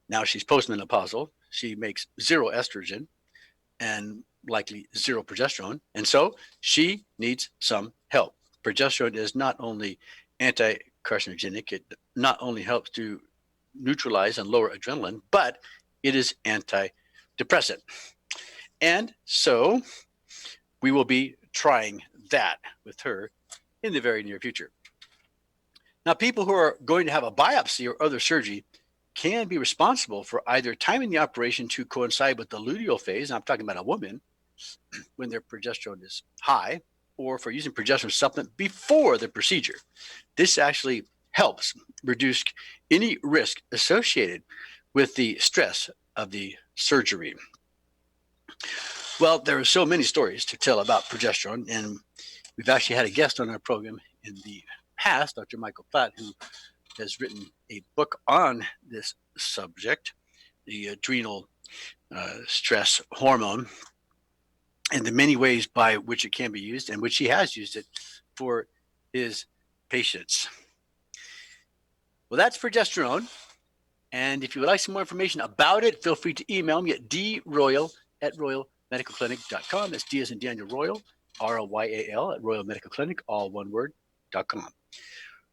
Now she's postmenopausal. She makes 0 estrogen and likely 0 progesterone. And so she needs some help. Progesterone is not only anti-carcinogenic, it not only helps to neutralize and lower adrenaline, but it is antidepressant. And so we will be trying that with her in the very near future. Now, people who are going to have a biopsy or other surgery can be responsible for either timing the operation to coincide with the luteal phase, and I'm talking about a woman, when their progesterone is high, or for using progesterone supplement before the procedure. This actually helps reduce any risk associated with the stress of the surgery. Well, there are so many stories to tell about progesterone, and we've actually had a guest on our program in the past, Dr. Michael Platt, who has written a book on this subject, the adrenal stress hormone, and the many ways by which it can be used, and which he has used it for his patients. Well, that's progesterone. And if you would like some more information about it, feel free to email me at droyal@royalmedicalclinic.com. That's D as in Daniel Royal, ROYAL at Royal Medical Clinic, all one word, .com.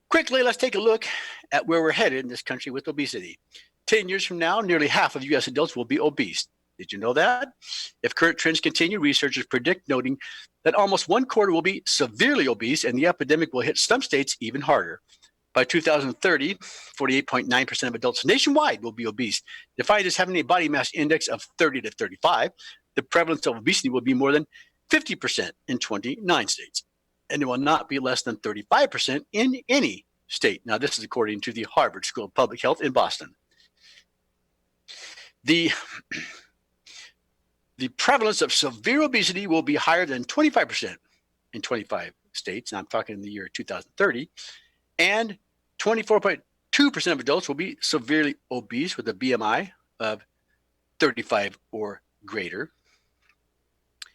Quickly, let's take a look at where we're headed in this country with obesity. 10 years from now, nearly half of U.S. adults will be obese. Did you know that? If current trends continue, researchers predict, noting that almost 1/4 will be severely obese, and the epidemic will hit some states even harder. By 2030, 48.9% of adults nationwide will be obese, defined as having a body mass index of 30 to 35. The prevalence of obesity will be more than 50% in 29 states, and it will not be less than 35% in any state. Now, this is according to the Harvard School of Public Health in Boston. The prevalence of severe obesity will be higher than 25% in 25 states, and I'm talking in the year 2030, and 24.2% of adults will be severely obese with a BMI of 35 or greater.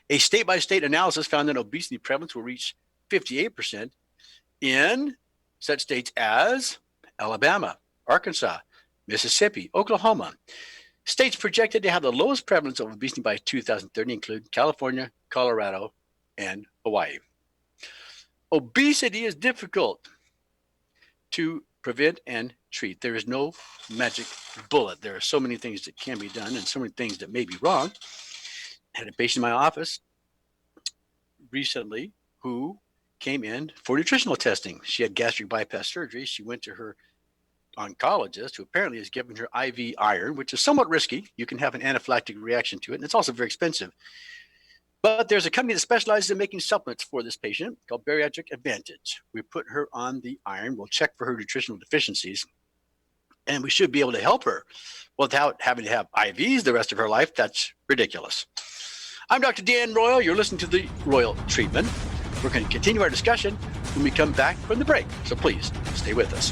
A state-by-state analysis found that obesity prevalence will reach 58% in such states as Alabama, Arkansas, Mississippi, Oklahoma. States projected to have the lowest prevalence of obesity by 2030 include California, Colorado, and Hawaii. Obesity is difficult to prevent and treat. There is no magic bullet. There are so many things that can be done and so many things that may be wrong. I had a patient in my office recently who came in for nutritional testing. She had gastric bypass surgery. She went to her oncologist, who apparently has given her IV iron, which is somewhat risky. You can have an anaphylactic reaction to it, and it's also very expensive. But there's a company that specializes in making supplements for this patient called Bariatric Advantage. We put her on the iron. We'll check for her nutritional deficiencies, and we should be able to help her without having to have IVs the rest of her life. That's ridiculous. I'm Dr. Dan Royal. You're listening to the Royal Treatment. We're going to continue our discussion when we come back from the break, so please stay with us.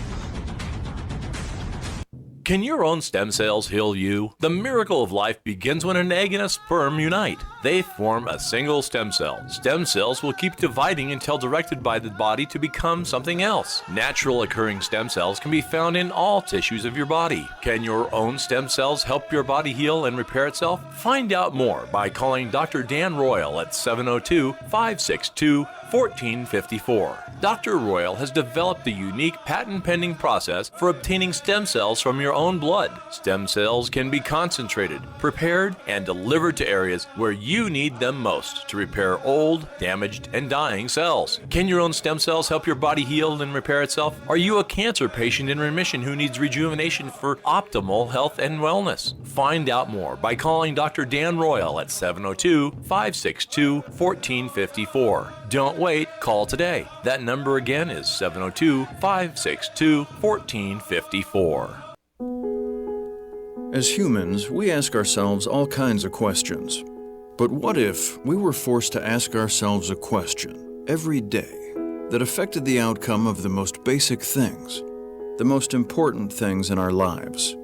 Can your own stem cells heal you? The miracle of life begins when an egg and a sperm unite. They form a single stem cell. Stem cells will keep dividing until directed by the body to become something else. Natural occurring stem cells can be found in all tissues of your body. Can your own stem cells help your body heal and repair itself? Find out more by calling Dr. Dan Royal at 702-562-1454. Dr. Royal has developed the unique patent-pending process for obtaining stem cells from your own blood. Stem cells can be concentrated, prepared, and delivered to areas where you need them most to repair old, damaged, and dying cells. Can your own stem cells help your body heal and repair itself? Are you a cancer patient in remission who needs rejuvenation for optimal health and wellness? Find out more by calling Dr. Dan Royal at 702-562-1454. Don't wait, call today. That number again is 702-562-1454. As humans, we ask ourselves all kinds of questions. But what if we were forced to ask ourselves a question every day that affected the outcome of the most basic things, the most important things in our lives?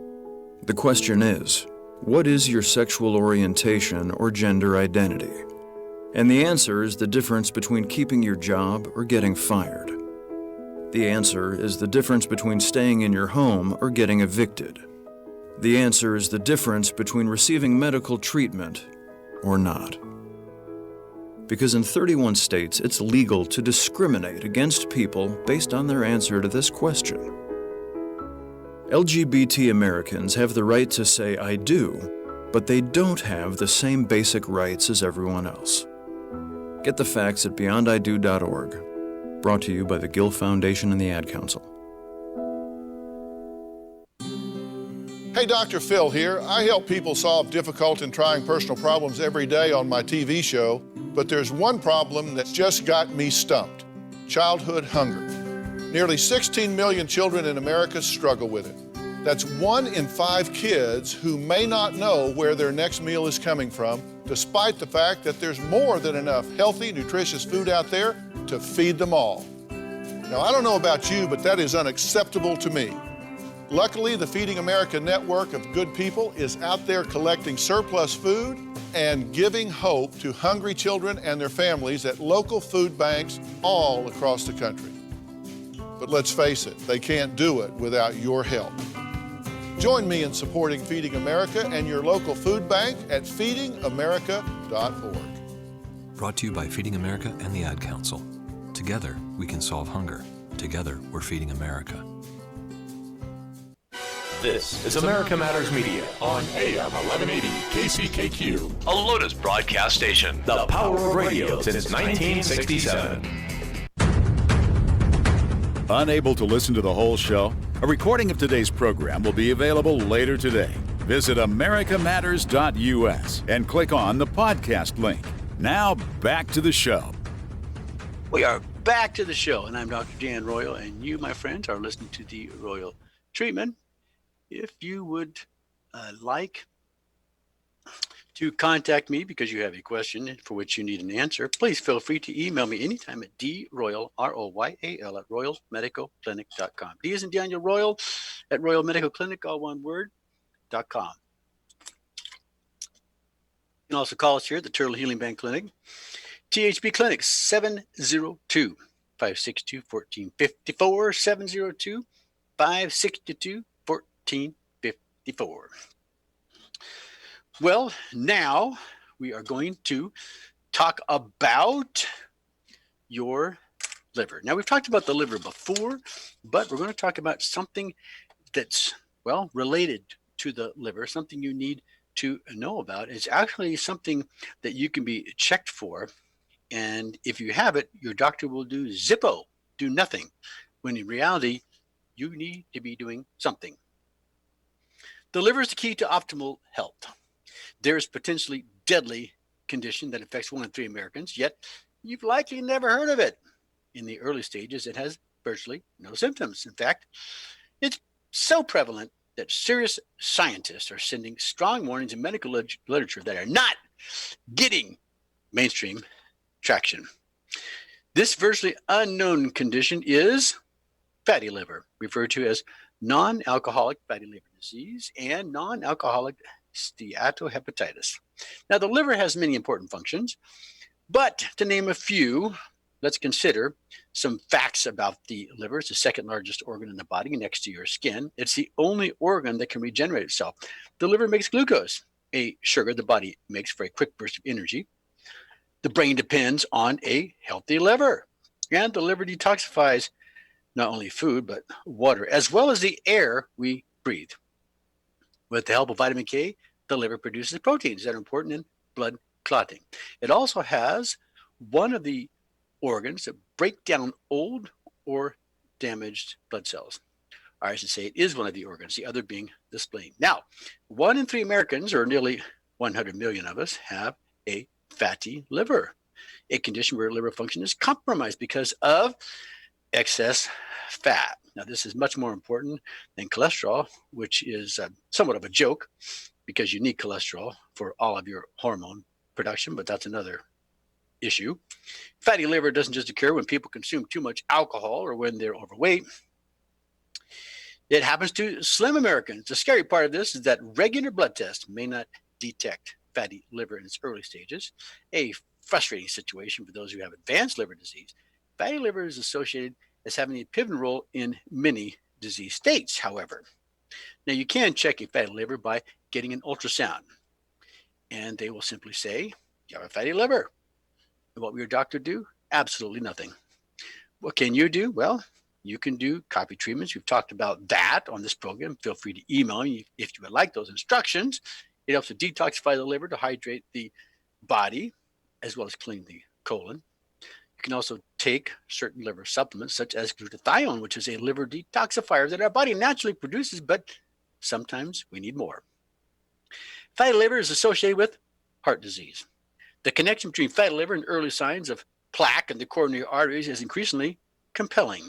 The question is, what is your sexual orientation or gender identity? And the answer is the difference between keeping your job or getting fired. The answer is the difference between staying in your home or getting evicted. The answer is the difference between receiving medical treatment or not. Because in 31 states, it's legal to discriminate against people based on their answer to this question. LGBT Americans have the right to say I do, but they don't have the same basic rights as everyone else. Get the facts at beyondido.org. Brought to you by the Gill Foundation and the Ad Council. Hey, Dr. Phil here. I help people solve difficult and trying personal problems every day on my TV show, but there's one problem that's just got me stumped: childhood hunger. Nearly 16 million children in America struggle with it. That's 1 in 5 kids who may not know where their next meal is coming from, despite the fact that there's more than enough healthy, nutritious food out there to feed them all. Now, I don't know about you, but that is unacceptable to me. Luckily, the Feeding America network of good people is out there collecting surplus food and giving hope to hungry children and their families at local food banks all across the country. But let's face it, they can't do it without your help. Join me in supporting Feeding America and your local food bank at feedingamerica.org. Brought to you by Feeding America and the Ad Council. Together, we can solve hunger. Together, we're feeding America. This is America Matters Media on AM 1180 KCKQ, a Lotus broadcast station. The power of radio since 1967. Unable to listen to the whole show? A recording of today's program will be available later today. Visit americamatters.us and click on the podcast link. Now back to the show. We are back to the show, and I'm Dr. Dan Royal, and you, my friends, are listening to the Royal Treatment. If you would like to contact me because you have a question for which you need an answer, please feel free to email me anytime at droyal, R-O-Y-A-L, at royalmedicalclinic.com. D as in Daniel, Royal at Royal Medical Clinic, all one word, .com. You can also call us here at the Turtle Healing Band Clinic. THB Clinic, 702-562-1454, 702-562-1454. Well, now we are going to talk about your liver. Now, we've talked about the liver before, but we're going to talk about something that's, well, related to the liver, something you need to know about. It's actually something that you can be checked for. And if you have it, your doctor will do zippo, do nothing, when in reality, you need to be doing something. The liver is the key to optimal health. There is potentially deadly condition that affects 1 in 3 Americans, yet you've likely never heard of it. In the early stages, it has virtually no symptoms. In fact, it's so prevalent that serious scientists are sending strong warnings in medical literature that are not getting mainstream traction. This virtually unknown condition is fatty liver, referred to as non-alcoholic fatty liver disease and non-alcoholic steatohepatitis. Now, the liver has many important functions, but to name a few, let's consider some facts about the liver. It's the second largest organ in the body next to your skin. It's the only organ that can regenerate itself. The liver makes glucose, a sugar the body makes for a quick burst of energy. The brain depends on a healthy liver, and the liver detoxifies not only food, but water, as well as the air we breathe. With the help of vitamin K, the liver produces proteins that are important in blood clotting. It also has one of the organs that break down old or damaged blood cells. Or I should say it is one of the organs, the other being the spleen. Now, 1 in 3 Americans, or nearly 100 million of us, have a fatty liver, a condition where liver function is compromised because of excess fat. Now, this is much more important than cholesterol, which is somewhat of a joke because you need cholesterol for all of your hormone production, but that's another issue. Fatty liver doesn't just occur when people consume too much alcohol or when they're overweight. It happens to slim Americans. The scary part of this is that regular blood tests may not detect fatty liver in its early stages, a frustrating situation for those who have advanced liver disease. Fatty liver is associated as having a pivotal role in many disease states, however. Now, you can check a fatty liver by getting an ultrasound, and they will simply say, you have a fatty liver. And what will your doctor do? Absolutely nothing. What can you do? Well, you can do copy treatments. We've talked about that on this program. Feel free to email me if you would like those instructions. It helps to detoxify the liver, to hydrate the body, as well as clean the colon. You can also take certain liver supplements, such as glutathione, which is a liver detoxifier that our body naturally produces, but sometimes we need more. Fatty liver is associated with heart disease. The connection between fatty liver and early signs of plaque in the coronary arteries is increasingly compelling.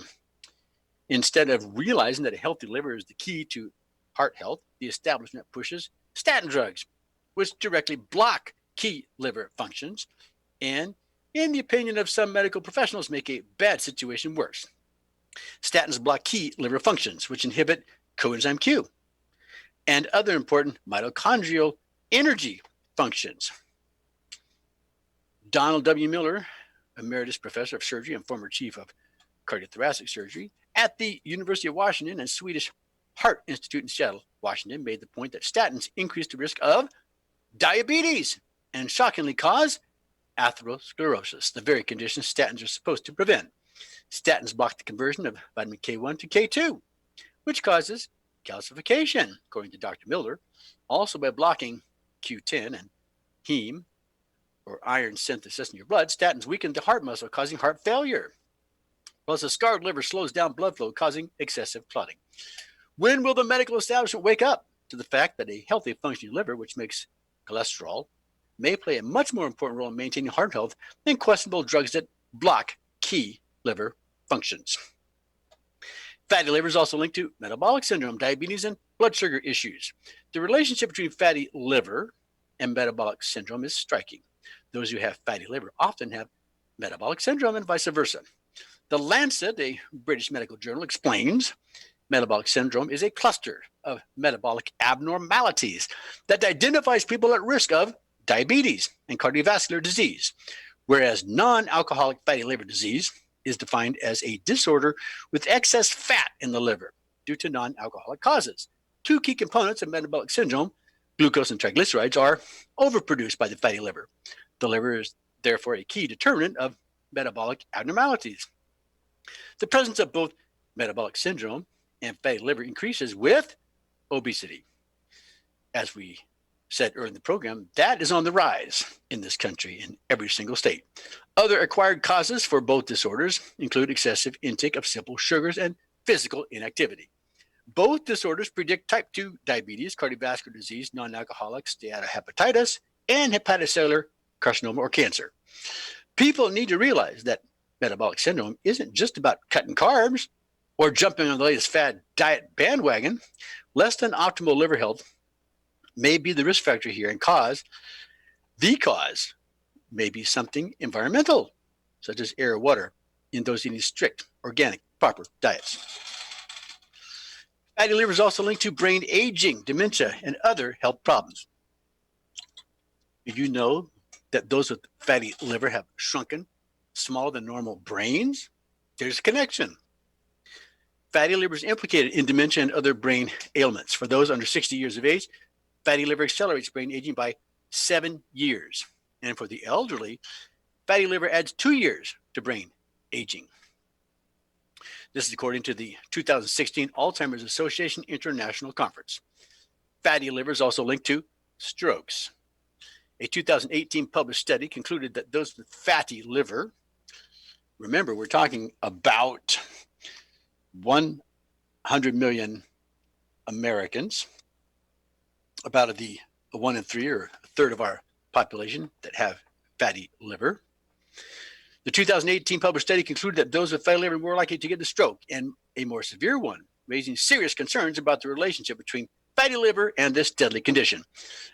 Instead of realizing that a healthy liver is the key to heart health, the establishment pushes statin drugs, which directly block key liver functions and, in the opinion of some medical professionals, make a bad situation worse. Statins block key liver functions, which inhibit coenzyme Q and other important mitochondrial energy functions. Donald W. Miller, emeritus professor of surgery and former chief of cardiothoracic surgery at the University of Washington and Swedish Heart Institute in Seattle, Washington, made the point that statins increase the risk of diabetes and shockingly cause atherosclerosis, the very condition statins are supposed to prevent. Statins block the conversion of vitamin K1 to K2, which causes calcification, according to Dr. Miller. Also, by blocking Q10 and heme, or iron synthesis in your blood, statins weaken the heart muscle, causing heart failure. Plus, a scarred liver slows down blood flow, causing excessive clotting. When will the medical establishment wake up to the fact that a healthy, functioning liver, which makes cholesterol, may play a much more important role in maintaining heart health than questionable drugs that block key liver functions? Fatty liver is also linked to metabolic syndrome, diabetes, and blood sugar issues. The relationship between fatty liver and metabolic syndrome is striking. Those who have fatty liver often have metabolic syndrome and vice versa. The Lancet, a British medical journal, explains metabolic syndrome is a cluster of metabolic abnormalities that identifies people at risk of diabetes and cardiovascular disease, whereas non-alcoholic fatty liver disease is defined as a disorder with excess fat in the liver due to non-alcoholic causes. Two key components of metabolic syndrome, glucose and triglycerides, are overproduced by the fatty liver. The liver is therefore a key determinant of metabolic abnormalities. The presence of both metabolic syndrome and fatty liver increases with obesity. As we said earlier in the program, that is on the rise in this country in every single state. Other acquired causes for both disorders include excessive intake of simple sugars and physical inactivity. Both disorders predict type 2 diabetes, cardiovascular disease, non-alcoholic steatohepatitis, and hepatocellular carcinoma or cancer. People need to realize that metabolic syndrome isn't just about cutting carbs or jumping on the latest fad diet bandwagon. Less than optimal liver health may be the risk factor here, and the cause may be something environmental, such as air or water, in those eating strict, organic, proper diets. Fatty liver is also linked to brain aging, dementia, and other health problems. Did you know that those with fatty liver have shrunken, smaller than normal brains? There's a connection. Fatty liver is implicated in dementia and other brain ailments. For those under 60 years of age, fatty liver accelerates brain aging by 7 years. And for the elderly, fatty liver adds 2 years to brain aging. This is according to the 2016 Alzheimer's Association International Conference. Fatty liver is also linked to strokes. A 2018 published study concluded that those with fatty liver, remember, we're talking about 100 million Americans, about the 1 in 3 or a third of our population that have fatty liver. The 2018 published study concluded that those with fatty liver were more likely to get a stroke, and a more severe one, raising serious concerns about the relationship between fatty liver and this deadly condition.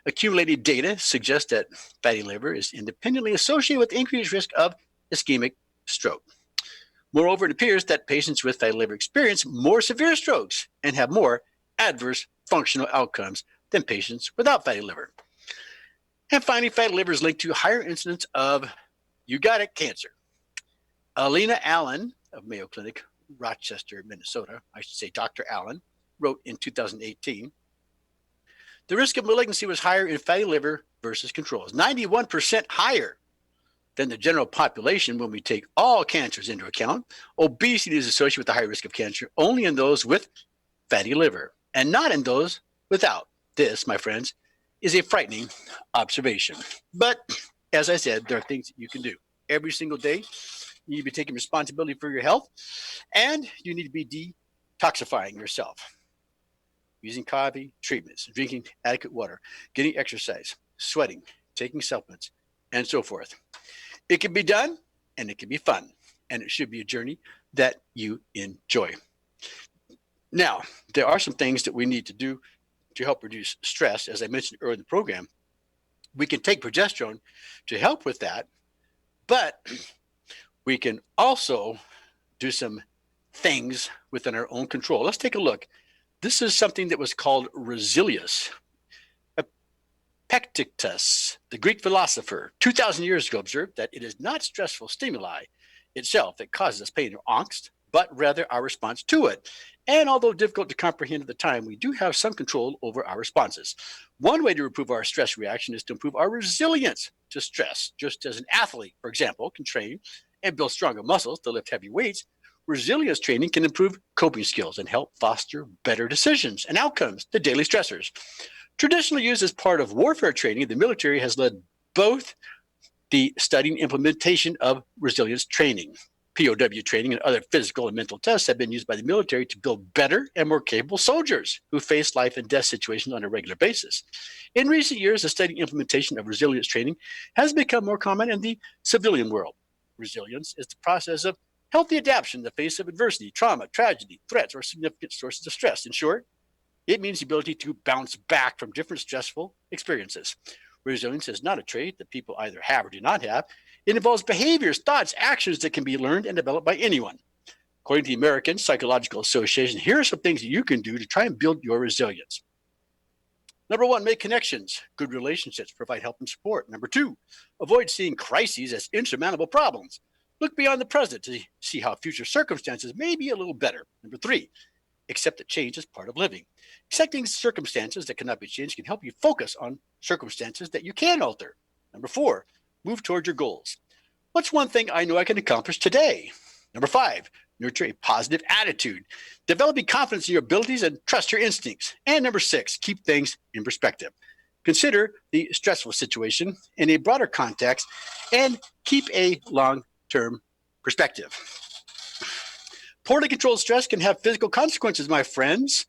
Accumulated data suggests that fatty liver is independently associated with increased risk of ischemic stroke. Moreover, it appears that patients with fatty liver experience more severe strokes and have more adverse functional outcomes than patients without fatty liver. And finally, fatty liver is linked to higher incidence of, you got it, cancer. Alina Allen of Mayo Clinic, Rochester, Minnesota, I should say Dr. Allen, wrote in 2018, the risk of malignancy was higher in fatty liver versus controls, 91% higher than the general population when we take all cancers into account. Obesity is associated with the high risk of cancer only in those with fatty liver and not in those without. This, my friends, is a frightening observation. But as I said, there are things that you can do every single day. You need to be taking responsibility for your health, and you need to be detoxifying yourself. using coffee treatments, drinking adequate water, getting exercise, sweating, taking supplements, and so forth. It can be done and it can be fun, and it should be a journey that you enjoy. Now, there are some things that we need to do to help reduce stress. As I mentioned earlier in the program, we can take progesterone to help with that, but we can also do some things within our own control. Let's take a look. This is something that was called Resilius. Epictetus, the Greek philosopher, 2,000 years ago, observed that it is not stressful stimuli itself that causes us pain or angst, but rather our response to it. And although difficult to comprehend at the time, we do have some control over our responses. One way to improve our stress reaction is to improve our resilience to stress. Just as an athlete, for example, can train and build stronger muscles to lift heavy weights, resilience training can improve coping skills and help foster better decisions and outcomes to daily stressors. Traditionally used as part of warfare training, the military has led both the study and implementation of resilience training. POW training and other physical and mental tests have been used by the military to build better and more capable soldiers who face life and death situations on a regular basis. In recent years, the study and implementation of resilience training has become more common in the civilian world. Resilience is the process of healthy adaptation in the face of adversity, trauma, tragedy, threats, or significant sources of stress. In short, it means the ability to bounce back from different stressful experiences. Resilience is not a trait that people either have or do not have. It involves behaviors, thoughts, actions that can be learned and developed by anyone. According to the American Psychological Association, here are some things that you can do to try and build your resilience. Number one, make connections. Good relationships provide help and support. Number two, avoid seeing crises as insurmountable problems. Look beyond the present to see how future circumstances may be a little better. Number three, accept that change is part of living. Accepting circumstances that cannot be changed can help you focus on circumstances that you can alter. Number four, move towards your goals. What's one thing I know I can accomplish today? Number five, nurture a positive attitude. Developing confidence in your abilities and trust your instincts. And number six, keep things in perspective. Consider the stressful situation in a broader context and keep a long-term perspective. Poorly controlled stress can have physical consequences, my friends,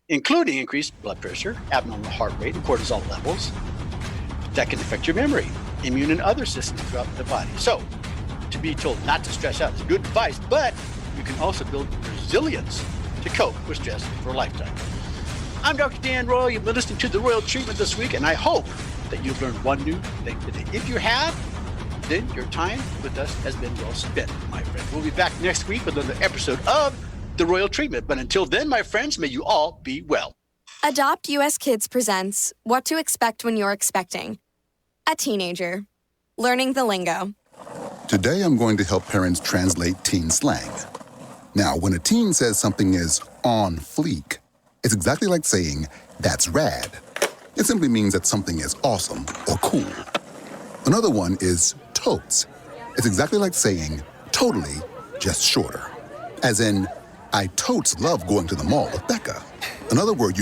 including increased blood pressure, abnormal heart rate, and cortisol levels. That can affect your memory, immune, and other systems throughout the body. So, to be told not to stress out is good advice, but you can also build resilience to cope with stress for a lifetime. I'm Dr. Dan Royal. You've been listening to The Royal Treatment this week, and I hope that you've learned one new thing today. If you have, then your time with us has been well spent, my friend. We'll be back next week with another episode of The Royal Treatment. But until then, my friends, may you all be well. Adopt US Kids presents What to Expect When You're Expecting. A teenager. Learning the lingo. Today I'm going to help parents translate teen slang. Now, when a teen says something is on fleek, it's exactly like saying, that's rad. It simply means that something is awesome or cool. Another one is totes. It's exactly like saying, totally, just shorter. As in, I totes love going to the mall with Becca. Another word you